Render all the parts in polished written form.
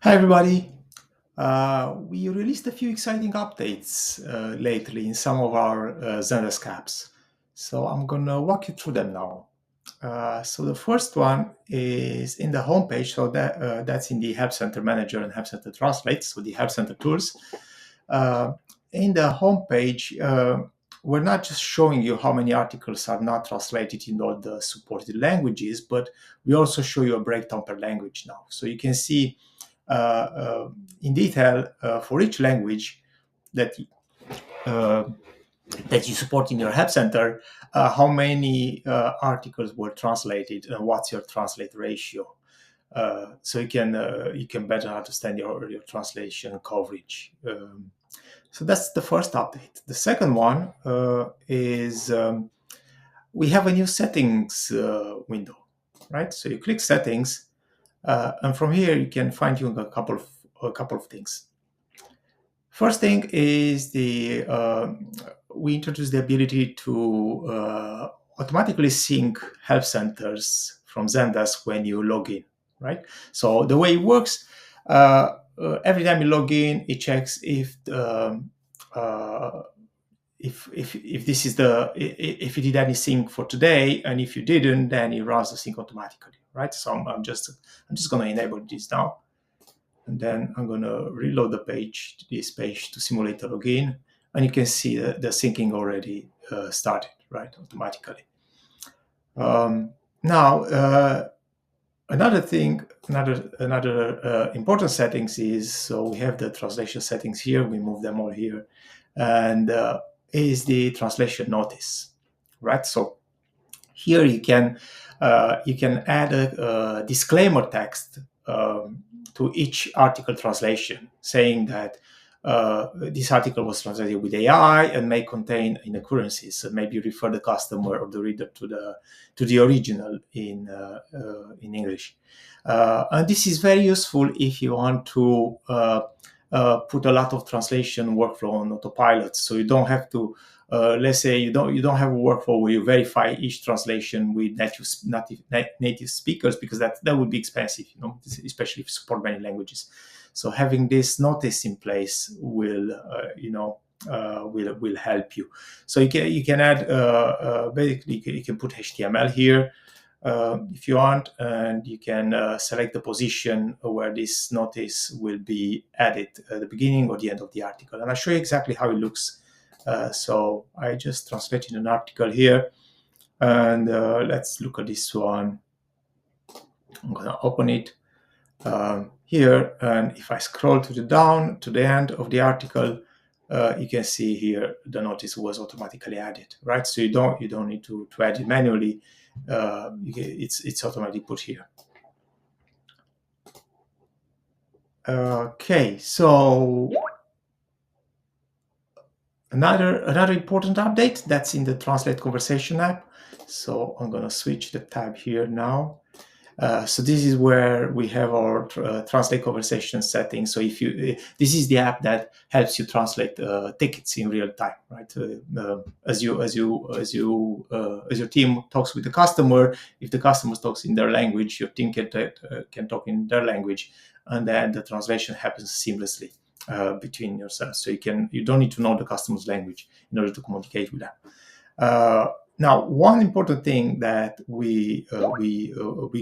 Hi, everybody. We released a few exciting updates lately in some of our Zendesk apps. So I'm going to walk you through them now. So the first one is in the homepage. So that's in the Help Center Manager and Help Center Translate, so the Help Center tools. Uh, in the homepage, we're not just showing you how many articles are not translated in all the supported languages, but we also show you a breakdown per language now. So you can see uh, in detail for each language that uh, that you support in your help center, how many articles were translated and what's your translate ratio. So you can better understand your translation coverage. So that's the first update. The second one is we have a new settings window, right? So you click settings, and from here you can fine tune a couple of things. First thing is we introduced the ability to automatically sync help centers from Zendesk when you log in, right? So the way it works, every time you log in, it checks uh, if this is if you did any sync for today, and if you didn't, then it runs the sync automatically, right? So I'm just going to enable this now. And then I'm going to reload this page to simulate the login. And you can see the syncing already started, right, automatically. Now, another thing, another important settings is, so we have the translation settings here. We move them all here. And is the translation notice, right? So here you can add a disclaimer text to each article translation, saying that this article was translated with AI and may contain inaccuracies. So maybe refer the customer or the reader to the original in English. And this is very useful if you want to put a lot of translation workflow on autopilot, so you don't have to. Let's say you don't have a workflow where you verify each translation with native speakers, because that would be expensive, especially if you support many languages. So having this notice in place will will help you. So you can add basically you can put HTML here if you want, and you can select the position where this notice will be added at the beginning or the end of the article. And I'll show you exactly how it looks. So I just translated an article here, and let's look at this one. I'm going to open it here, and if I scroll to the end of the article, you can see here the notice was automatically added, right? So you don't need to add it manually. It's automatically put here. Okay, so another important update that's in the Translate Conversation app. So I'm going to switch the tab here now. So this is where we have our translate conversation settings. So if you, this is the app that helps you translate tickets in real time, right? As your team talks with the customer, if the customer talks in their language, your team can talk in their language, and then the translation happens seamlessly between yourselves. So you don't need to know the customer's language in order to communicate with them. Now, one important thing that we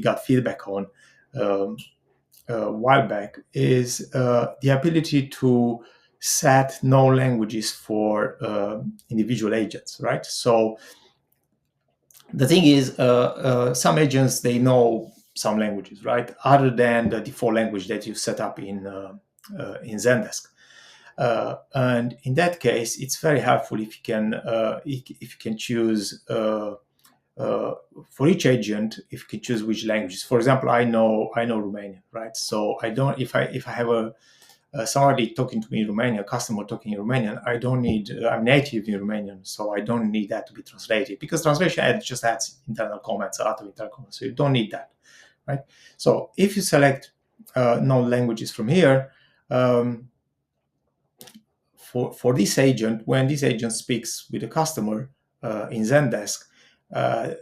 got feedback on a while back is the ability to set known languages for individual agents, right? So the thing is, some agents, they know some languages, right, other than the default language that you set up in Zendesk. And in that case, it's very helpful if you can choose for each agent, if you can choose which languages. For example, I know Romanian, right? So I don't if I have somebody talking to me in Romanian, a customer talking in Romanian, I don't need. I'm native in Romanian, so I don't need that to be translated, because translation just adds internal comments, a lot of internal comments. So you don't need that, right? So if you select known languages from here. For this agent, when this agent speaks with a customer in Zendesk, there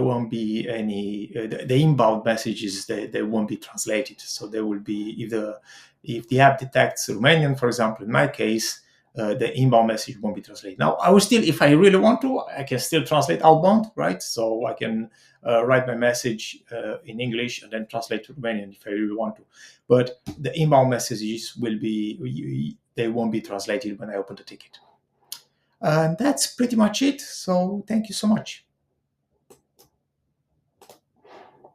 won't be any the inbound messages. They won't be translated. So there will be either, if the app detects Romanian, for example, in my case, the inbound message won't be translated. Now, I will still, if I really want to, I can still translate outbound, right? So I can write my message in English and then translate to Romanian if I really want to. But the inbound messages will be, they won't be translated when I open the ticket. And that's pretty much it. So thank you so much.